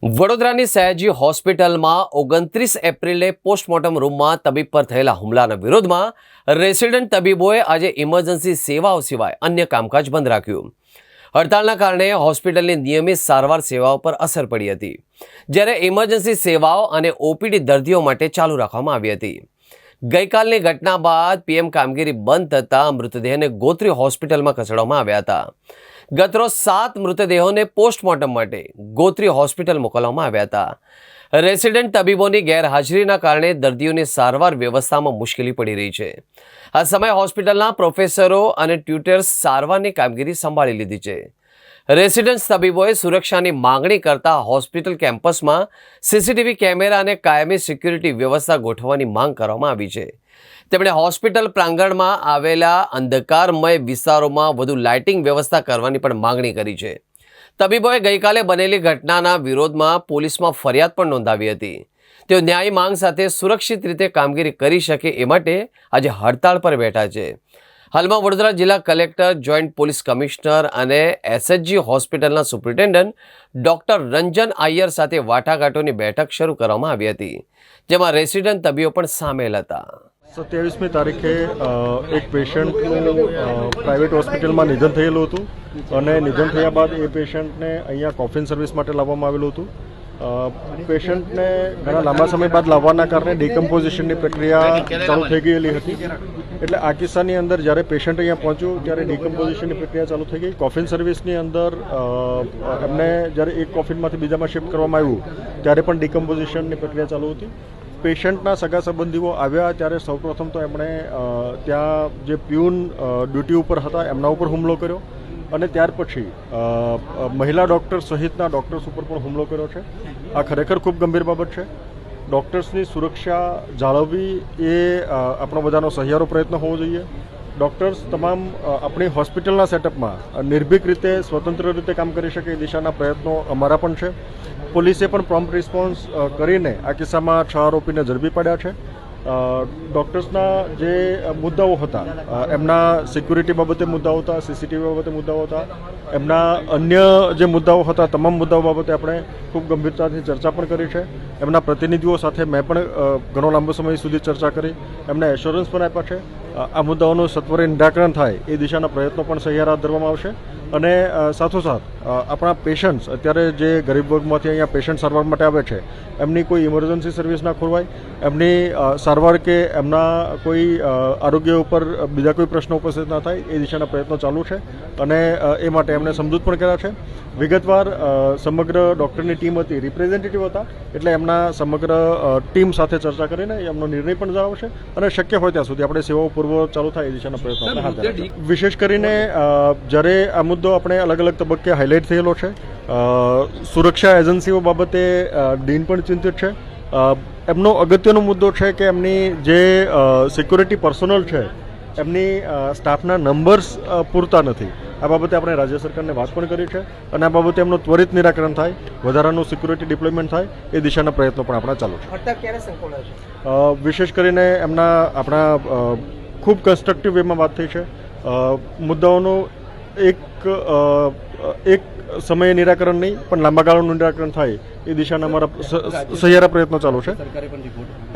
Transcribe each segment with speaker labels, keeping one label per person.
Speaker 1: વડોદરાની સયાજી હોસ્પિટલમાં 29 એપ્રિલે પોસ્ટમોર્ટમ રૂમમાં તબીબ પર થયેલા હુમલાના વિરોધમાં રેસિડેન્ટ તબીબોએ આજે ઇમરજન્સી સેવાઓ સિવાય અન્ય કામકાજ બંધ રાખ્યું. હડતાલના કારણે હોસ્પિટલની નિયમિત સારવાર સેવાઓ પર અસર પડી હતી, જ્યારે ઇમરજન્સી સેવાઓ અને ઓપીડી દર્દીઓ માટે ચાલુ રાખવામાં આવી હતી. ગઈકાલની ઘટના બાદ પીએમ કામગીરી બંધ થતાં મૃતદેહને ગોત્રી હોસ્પિટલમાં ખસેડવામાં આવ્યા હતા. ગતરોજ 7 મૃતદેહોને પોસ્ટમોર્ટમ માટે ગોત્રી હોસ્પિટલ મોકલવામાં આવ્યા હતા. રેસિડેન્ટ તબીબોની ગેરહાજરીના કારણે દર્દીઓની સારવાર વ્યવસ્થામાં મુશ્કેલી પડી રહી છે. આ સમયે હોસ્પિટલના પ્રોફેસરો અને ટ્યુટર્સ સારવારની કામગીરી સંભાળી લીધી છે. રેસિડેન્ટ તબીબોએ સુરક્ષાની માંગણી કરતા હોસ્પિટલ કેમ્પસમાં સીસીટીવી કેમેરા અને કાયમી સિક્યુરિટી વ્યવસ્થા ગોઠવવાની માંગ કરવામાં આવી છે. તેમણે હોસ્પિટલ પ્રાંગણમાં આવેલા અંધકારમય વિસ્તારોમાં વધુ લાઇટિંગ વ્યવસ્થા કરવાની પણ માંગણી કરી છે. તબીબોએ ગઈકાલે બનેલી ઘટનાના વિરોધમાં પોલીસમાં ફરિયાદ પણ નોંધાવી હતી. તેઓ ન્યાયી માંગ સાથે સુરક્ષિત રીતે કામગીરી કરી શકે એ માટે આજે હડતાળ પર બેઠા છે. હાલમાં વડોદરા જિલ્લા કલેક્ટર, જોઈન્ટ પોલીસ કમિશનર અને એસએચજી હોસ્પિટલના સુપ્રિન્ટેન્ડન્ટ ડોક્ટર રંજન આયર સાથે વાટાઘાટોની બેઠક શરૂ કરવામાં આવી હતી, જેમાં રેસિડેન્ટ તબીબો પણ સામેલ હતા.
Speaker 2: 27મી તારીખે એક પેશન્ટનું પ્રાઇવેટ હોસ્પિટલમાં નિધન થયેલું હતું અને નિધન થયા બાદ એ પેશન્ટને અહીંયા કોફિન સર્વિસ માટે લાવવામાં આવેલું હતું. પેશન્ટને ઘણા લાંબા સમય બાદ લાવવાના કારણે ડિકમ્પોઝિશનની પ્રક્રિયા ચાલુ થઈ ગયેલી હતી. એટલે આ કિસ્સાની અંદર જ્યારે પેશન્ટ અહીંયા પહોંચ્યું ત્યારે ડિકમ્પોઝિશનની પ્રક્રિયા ચાલુ થઈ ગઈ. કોફિન સર્વિસની અંદર એમને જ્યારે એક કોફિનમાંથી બીજામાં શિફ્ટ કરવામાં આવ્યું ત્યારે પણ ડિકમ્પોઝિશનની પ્રક્રિયા ચાલુ હતી. પેશન્ટના સગા સંબંધીઓ આવ્યા ત્યારે સૌપ્રથમ તો એમણે ત્યાં જે પ્યુન ડ્યુટી ઉપર હતા એમના ઉપર હુમલો કર્યો અને ત્યાર પછી મહિલા ડૉક્ટર સહિતના ડૉક્ટર્સ ઉપર પણ હુમલો કર્યો છે. આ ખરેખર ખૂબ ગંભીર બાબત છે. ડૉક્ટર્સની સુરક્ષા જાળવવી એ આપણો બધાનો સહિયારો પ્રયત્ન હોવો જોઈએ. ડૉક્ટર્સ તમામ આપણી હોસ્પિટલના સેટઅપમાં નિર્ભીક રીતે સ્વતંત્ર રીતે કામ કરી શકે એ દિશાના પ્રયત્નો અમારા પણ છે. પોલીસે પણ પ્રોમ્પ્ટ રિસ્પોન્સ કરીને આ કિસ્સામાં 6 આરોપીને ઝડપી પાડ્યા છે. ડૉક્ટર્સના જે મુદ્દાઓ હતા, એમના સિક્યુરિટી બાબતે મુદ્દાઓ હતા, સીસીટીવી બાબતે મુદ્દાઓ હતા, એમના અન્ય જે મુદ્દાઓ હતા તમામ મુદ્દાઓ બાબતે આપણે ખૂબ ગંભીરતાથી ચર્ચા પણ કરી છે. એમના પ્રતિનિધિઓ સાથે મેં પણ ઘણો લાંબો સમય સુધી ચર્ચા કરી, એમને એશ્યોરન્સ પણ આપ્યા છે. આ મુદ્દાઓનું સત્વરે નિરાકરણ થાય એ દિશાના પ્રયત્નો પણ સહિયારા હાથ ધરવામાં આવશે. અને સાથોસાથ આપણા પેશન્ટ્સ અત્યારે જે ગરીબ વર્ગમાંથી અહીંયા પેશન્ટ સારવાર માટે આવે છે એમની કોઈ ઇમરજન્સી સર્વિસ ના ખોરવાય, એમની સારવાર કે એમના કોઈ આરોગ્ય ઉપર બીજા કોઈ પ્રશ્નો ઉપસ્થિત ના થાય એ દિશાના પ્રયત્નો ચાલુ છે અને એ માટે એમને સમજૂત પણ કર્યા છે. વિગતવાર સમગ્ર ડૉક્ટરની ટીમ હતી, રિપ્રેઝેન્ટેટિવ હતા, એટલે એમના સમગ્ર ટીમ સાથે ચર્ચા કરીને એમનો નિર્ણય પણ જણાવશે અને શક્ય હોય ત્યાં સુધી આપણે સેવાઓ પૂર્વ ચાલુ થાય એ દિશાના પ્રયત્નો આપણે હાથ ધરીએ. વિશેષ કરીને જ્યારે આ મુદ્દો આપણે અલગ અલગ તબક્કે હાઇલાઇટ થયેલો છે, સુરક્ષા એજન્સીઓ બાબતે ડીન પણ ચિંતિત છે. એમનો અગત્યનો મુદ્દો છે કે એમની જે સિક્યુરિટી પર્સનલ છે એમની સ્ટાફના નંબર્સ પૂરતા નથી. આ બાબતે આપણે રાજ્ય સરકારને વાત પણ કરી છે અને આ બાબતે એમનું ત્વરિત નિરાકરણ થાય, વધારાનું સિક્યુરિટી ડિપ્લોયમેન્ટ થાય એ દિશાના પ્રયત્નો પણ આપણા ચાલુ છે. વિશેષ કરીને આપણા ખૂબ કન્સ્ટ્રક્ટિવ વેમાં વાત થઈ છે. મુદ્દાઓનું એક સમયે નિરાકરણ નહીં પણ લાંબા ગાળાનું નિરાકરણ થાય એ દિશાના અમારા સહિયારા પ્રયત્નો ચાલુ છે.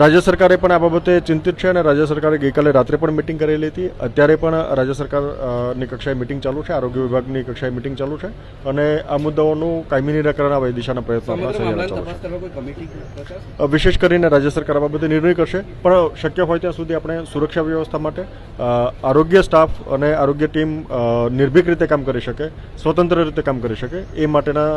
Speaker 2: રાજ્ય સરકારે પણ આ બાબતે ચિંતિત છે અને રાજ્ય સરકારે ગઈકાલે રાત્રે પણ મિટિંગ કરેલી હતી. અત્યારે પણ રાજ્ય સરકારની કક્ષાએ મિટિંગ ચાલુ છે, આરોગ્ય વિભાગની કક્ષાએ મિટિંગ ચાલુ છે અને આ મુદ્દાઓનું કાયમી નિરાકરણ આવે એ દિશાના પ્રયત્નો આપણા સહિયારા ચાલુ છે. વિશેષ કરીને રાજ્ય સરકાર આ બાબતે નિર્ણય કરશે, પણ શક્ય હોય ત્યાં સુધી આપણે સુરક્ષા વ્યવસ્થા માટે આરોગ્ય સ્ટાફ અને આરોગ્ય ટીમ નિર્ભીક રીતે કામ કરી શકે, સ્વતંત્ર રીતે કામ કરી શકે એ માટેના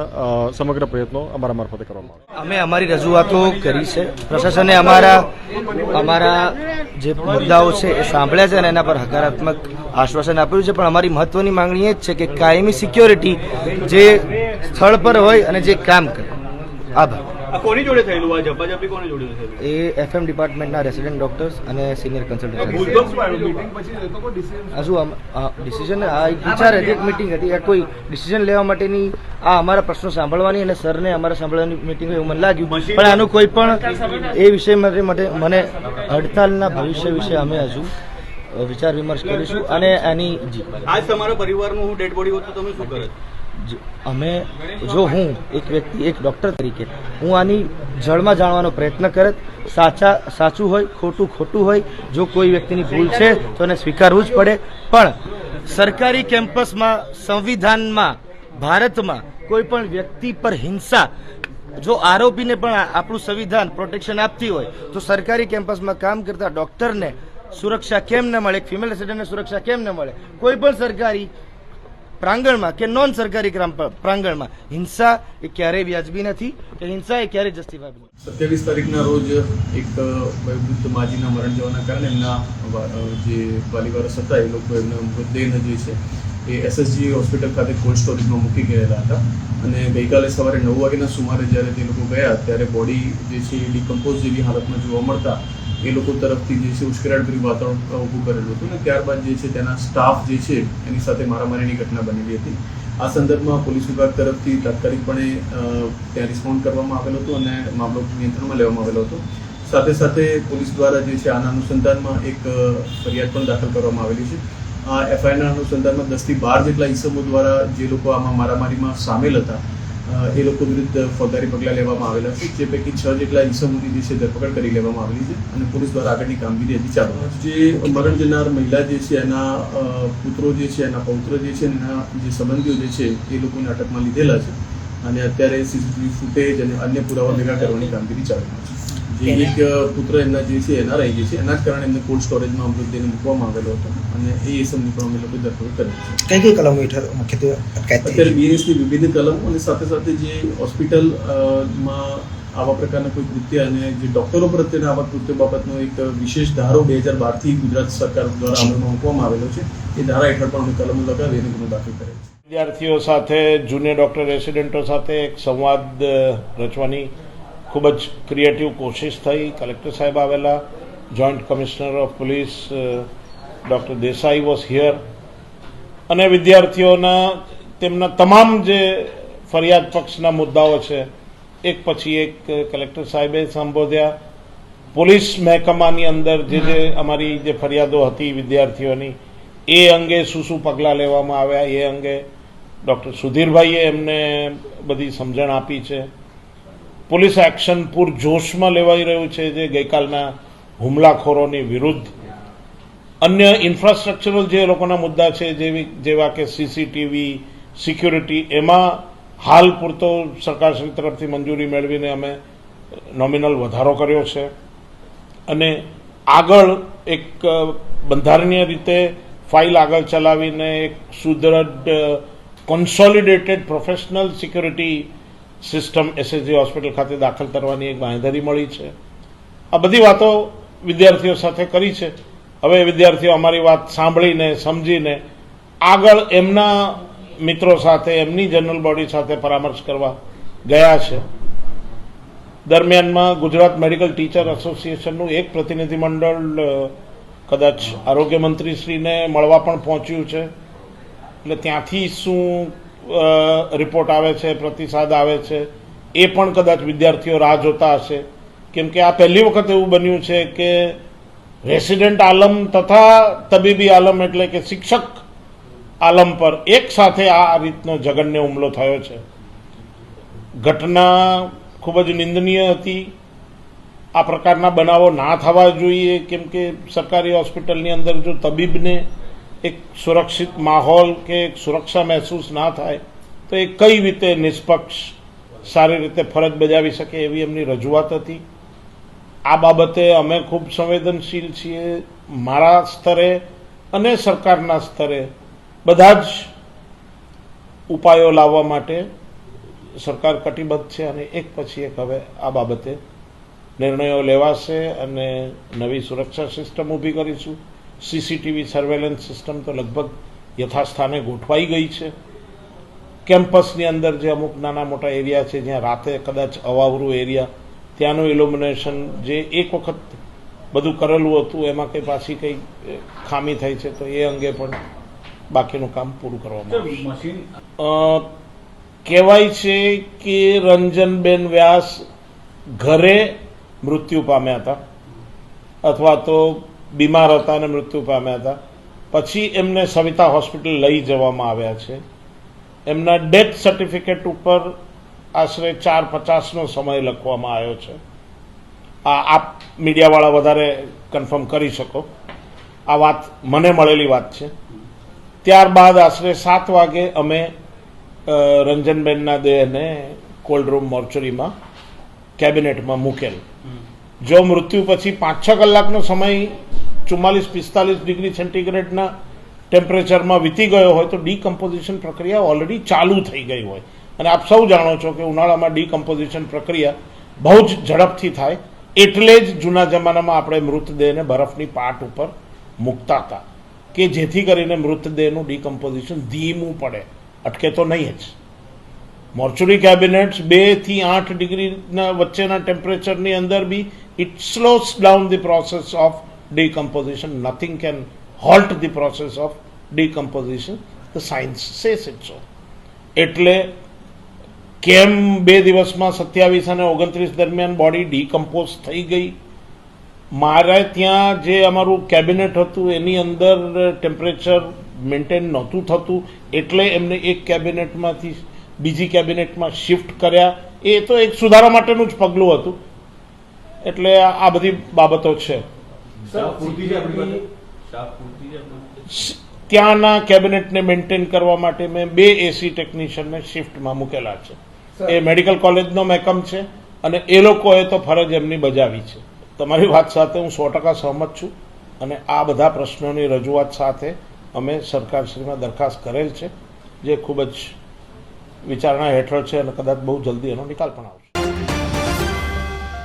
Speaker 2: સમગ્ર પ્રયત્નો અમારા મારફતે કરવામાં આવે.
Speaker 3: અમે અમારી રજૂઆતો કરી છે. પ્રશાસને અમારા જે મુદ્દાઓ છે એ સાંભળ્યા છે અને એના પર હકારાત્મક આશ્વાસન આપ્યું છે. પણ અમારી મહત્વની માંગણી એ જ છે કે કાયમી સિક્યોરિટી જે સ્થળ પર હોય અને જે કામ કરે. આભાર.
Speaker 4: કોની જોડે થયેલું? આ ઝપાઝપી કોની જોડે થયેલું?
Speaker 3: એ FM ડિપાર્ટમેન્ટના રેસિડેન્ટ ડોક્ટર્સ અને સિનિયર કન્સલ્ટન્ટ. હજુ ડિસિઝન આ વિચાર હતી, એક મિટિંગ હતી, આ કોઈ ડિસિઝન લેવા માટેની આ અમારા પ્રશ્નો સાંભળવાની અને સરને અમારા સાંભળવાની મિટિંગ એવું મને લાગ્યું. પણ આનું કોઈ પણ એ વિષય માટે મને હડતાલના ભવિષ્ય વિશે અમે હજુ વિચાર વિમર્શ કરીશું અને આની
Speaker 4: આજ તમારા પરિવારનું હું ડેડ બોડી હોત તો તમે શું કરે?
Speaker 3: અમે જો હું એક વ્યક્તિ એક ડૉક્ટર તરીકે હું આની જળમાં જાણવાનો પ્રયત્ન કરત, સાચું હોય ખોટું હોય, જો કોઈ વ્યક્તિની ભૂલ છે તો એને સ્વીકારવું જ પડે. પણ સરકારી કેમ્પસમાં, સંવિધાનમાં, ભારતમાં કોઈ પણ વ્યક્તિ પર હિંસા, જો આરોપીને પણ આપણું સંવિધાન પ્રોટેક્શન આપતી હોય તો સરકારી કેમ્પસમાં કામ કરતા ડૉક્ટરને સુરક્ષા કેમ ન મળે, એક ફિમેલ રેસિડન્ટને સુરક્ષા કેમ ન મળે? કોઈ પણ સરકારી પ્રાંગણમાં કે નોન સરકારી પ્રાંગણમાં હિંસા એ ક્યારેય વ્યાજબી નથી કે હિંસા એ ક્યારેય જસ્ટિફાયેબલ નથી.
Speaker 4: 27 તારીખના રોજ એક વયોવૃદ્ધ માજીના મરણ જવાના કારણે એમના જે વાલીવારસ હતા એ લોકો એમના મૃતદેહને જે છે એ SSG હોસ્પિટલ ખાતે કોલ્ડ સ્ટોરેજમાં મૂકી ગયેલા હતા અને ગઈકાલે સવારે 9 વાગ્યાના સુમારે જ્યારે તે લોકો ગયા ત્યારે બોડી જે છે એ ડિકમ્પોઝ જેવી હાલતમાં જોવા મળતા એ લોકો તરફથી જે છે ઉશ્કેરાટભર્યું વાતાવરણ ઊભું કરેલું હતું અને ત્યારબાદ જે છે તેના સ્ટાફ જે છે એની સાથે મારામારીની ઘટના બનેલી હતી. આ સંદર્ભમાં પોલીસ વિભાગ તરફથી તાત્કાલિકપણે ત્યાં રિસ્પોન્ડ કરવામાં આવેલો હતો અને મામલો નિયંત્રણમાં લેવામાં આવેલો હતો. સાથે સાથે પોલીસ દ્વારા જે છે આના અનુસંધાનમાં એક ફરિયાદ પણ દાખલ કરવામાં આવેલી છે. આ FIRના અનુસંધાનમાં 10 થી 12 જેટલા ઈસમો દ્વારા જે લોકો આમાં મારામારીમાં સામેલ હતા એ લોકો વિરુદ્ધ ફોજદારી પગલાં લેવામાં આવેલા છે, જે પૈકી 6 જેટલા ઈસમોની જે છે ધરપકડ કરી લેવામાં આવેલી છે અને પોલીસ દ્વારા આગળની કામગીરી હજી ચાલુ છે. જે મરણ જનાર મહિલા જે છે એના પુત્રો જે છે, એના પૌત્ર જે છે, એના જે સંબંધીઓ જે છે એ લોકોને અટકમાં લીધેલા છે અને અત્યારે CCTV ફૂટેજ અને અન્ય પુરાવા ભેગા કરવાની કામગીરી ચાલુ છે. જે એક પુત્ર એમના જે છે NRI જે છે એના જ કારણે એમને કોલ્ડ સ્ટોરેજમાં મૃતદેહને મૂકવામાં આવેલો હતો અને એ ઇસમની પણ અમે લોકો ધરપકડ કરી છે.
Speaker 5: કઈ કલમો હેઠળ મુખ્યત્વે અટકાયત થઈ?
Speaker 4: અત્યારે BNSની વિવિધ કલમો અને સાથે સાથે જે હોસ્પિટલમાં આવા પ્રકારના કોઈ કૃત્ય અને જે ડૉક્ટરો પ્રત્યેના આવા કૃત્ય બાબતનો એક વિશેષ ધારો 2012થી ગુજરાત સરકાર દ્વારા અમલમાં મૂકવામાં આવેલો છે. એ ધારા હેઠળ પણ અમે કલમો લગાવી અને ગુનો દાખલ કરે છે.
Speaker 6: વિદ્યાર્થીઓ સાથે, જુનિયર ડૉક્ટર રેસિડેન્ટો સાથે એક સંવાદ રચવાની ખૂબ જ ક્રિએટિવ કોશિશ થઈ. કલેક્ટર સાહેબ આવેલા, joint commissioner of police doctor Desai was here અને વિદ્યાર્થીઓના તેમના તમામ જે ફરિયાદ પક્ષના મુદ્દાઓ છે એક પછી એક કલેક્ટર સાહેબે સંબોધ્યા. પોલીસ મહેકમાની અંદર જે અમારી જે ફરિયાદો હતી વિદ્યાર્થીઓની એ અંગે શું પગલાં લેવામાં આવ્યા એ અંગે ડૉક્ટર સુધીરભાઈએ એમને બધી સમજણ આપી છે. પોલીસ એક્શન પૂરજોશમાં લેવાઈ રહ્યું છે જે ગઈકાલના હુમલાખોરોની વિરુદ્ધ. અન્ય ઇન્ફ્રાસ્ટ્રક્ચરલ જે લોકોના મુદ્દા છે જેવા કે CCTV, સિક્યુરિટી, એમાં હાલ પૂરતો સરકારશ્રી તરફથી મંજૂરી મેળવીને અમે નોમિનલ વધારો કર્યો છે અને આગળ એક બંધારણીય રીતે ફાઇલ આગળ ચલાવીને એક સુદૃઢ consolidated professional security system SSG hospital ખાતે દાખલ કરવાની એક બાંહેધરી મળી છે. આ બધી વાતો વિદ્યાર્થીઓ સાથે કરી છે. હવે વિદ્યાર્થીઓ અમારી વાત સાંભળીને સમજીને આગળ એમના મિત્રો સાથે, એમની જનરલ બોડી સાથે પરામર્શ કરવા ગયા છે. દરમિયાનમાં ગુજરાત મેડિકલ ટીચર એસોસિએશનનું એક પ્રતિનિધિમંડળ કદાચ આરોગ્ય મંત્રીશ્રીને મળવા પણ પહોંચ્યું છે. એટલે ત્યાંથી શું રિપોર્ટ આવે છે, પ્રતિસાદ આવે છે એ પણ કદાચ વિદ્યાર્થીઓ રાહ જોતા હશે. કેમ કે આ પહેલી વખત એવું બન્યું છે કે રેસિડેન્ટ આલમ તથા તબીબી આલમ એટલે કે શિક્ષક આલમ પર એક સાથે આ રીતનો જઘન્ય હુમલો થયો છે. ઘટના ખૂબ જ નિંદનીય હતી. આ પ્રકારના બનાવો ના થવા જોઈએ. કેમ કે સરકારી હોસ્પિટલની અંદર જો તબીબને એક સુરક્ષિત માહોલ કે એક સુરક્ષા મહેસૂસ ના થાય તો એ કઈ રીતે નિષ્પક્ષ સારી રીતે ફરજ બજાવી શકે એવી એમની રજૂઆત હતી. આ બાબતે અમે ખૂબ સંવેદનશીલ છીએ. મારા સ્તરે અને સરકારના સ્તરે બધા જ ઉપાયો લાવવા માટે સરકાર કટિબદ્ધ છે અને એક પછી એક હવે આ બાબતે નિર્ણયો લેવાશે અને નવી સુરક્ષા સિસ્ટમ ઊભી કરીશું. CCTV સર્વેલન્સ સિસ્ટમ તો લગભગ યથાસ્થાને ગોઠવાઈ ગઈ છે. કેમ્પસની અંદર જે અમુક નાના મોટા એરિયા છે જ્યાં રાતે કદાચ અવાવરું એરિયા, ત્યાંનું ઇલ્યુમિનેશન જે એક વખત બધું કરેલું હતું એમાં કંઈ પાછી કંઈ ખામી થઈ છે તો એ અંગે પણ બાકીનું કામ પૂરું કરવામાં આવશે. કહેવાય છે કે રંજનબેન વ્યાસ ઘરે મૃત્યુ પામ્યા હતા અથવા તો બીમાર હતા અને મૃત્યુ પામ્યા હતા. પછી એમને સવિતા હોસ્પિટલ લઈ જવામાં આવ્યા છે એમના ડેથ સર્ટિફિકેટ ઉપર આશરે 4:50નો સમય લખવામાં આવ્યો છે. આપ મીડિયાવાળા વધારે કન્ફર્મ કરી શકો. આ વાત મને મળેલી વાત છે. ત્યારબાદ આશરે 7 વાગે અમે રંજનબેનના દેહને કોલ્ડ રૂમ મોર્ચરીમાં કેબિનેટમાં મૂકેલ. જો મૃત્યુ પછી 5-6 કલાકનો સમય 44-45 ડિગ્રી સેન્ટીગ્રેડના ટેમ્પરેચરમાં વીતી ગયો હોય તો ડીકમ્પોઝિશન પ્રક્રિયા ઓલરેડી ચાલુ થઈ ગઈ હોય. અને આપ સૌ જાણો છો કે ઉનાળામાં ડીકમ્પોઝિશન પ્રક્રિયા બહુ જ ઝડપથી થાય, એટલે જ જૂના જમાનામાં આપણે મૃતદેહને બરફની પાટ ઉપર મૂકતા હતા કે જેથી કરીને મૃતદેહનું ડીકમ્પોઝિશન ધીમું પડે, અટકે તો નહીં જ. મોર્ચરી કેબિનેટ્સ 2 થી 8 ડિગ્રીના વચ્ચેના ટેમ્પરેચરની અંદર be it slows down the process of decomposition. Nothing can halt the process of decomposition. The science says it so. એટલે કેમ 2 દિવસમાં 27 અને 29 દરમિયાન બોડી ડીકમ્પોઝ થઈ ગઈ? મારે ત્યાં જે અમારું કેબિનેટ હતું એની અંદર ટેમ્પરેચર મેન્ટેન નહોતું થતું, એટલે એમને એક કેબિનેટમાંથી બીજી કેબિનેટમાં શિફ્ટ કર્યા. એ તો એક સુધારા માટેનું જ પગલું હતું. એટલે આ બધી બાબતો છે. ત્યાંના કેબિનેટને મેન્ટેન કરવા માટે મેં 2 AC ટેકનિશિયનને શિફ્ટમાં મૂકેલા છે. એ મેડિકલ કોલેજનો મહેકમ છે અને એ લોકોએ તો ફરજ એમની બજાવી છે. તમારી વાત સાથે હું 100% સહમત છું અને આ બધા પ્રશ્નોની રજૂઆત સાથે અમે સરકારશ્રીમાં દરખાસ્ત કરેલ છે, જે ખૂબ જ વિચારણા હેઠળ છે અને કદાચ બહુ જલ્દી એનો નિકાલ પણ આવશે.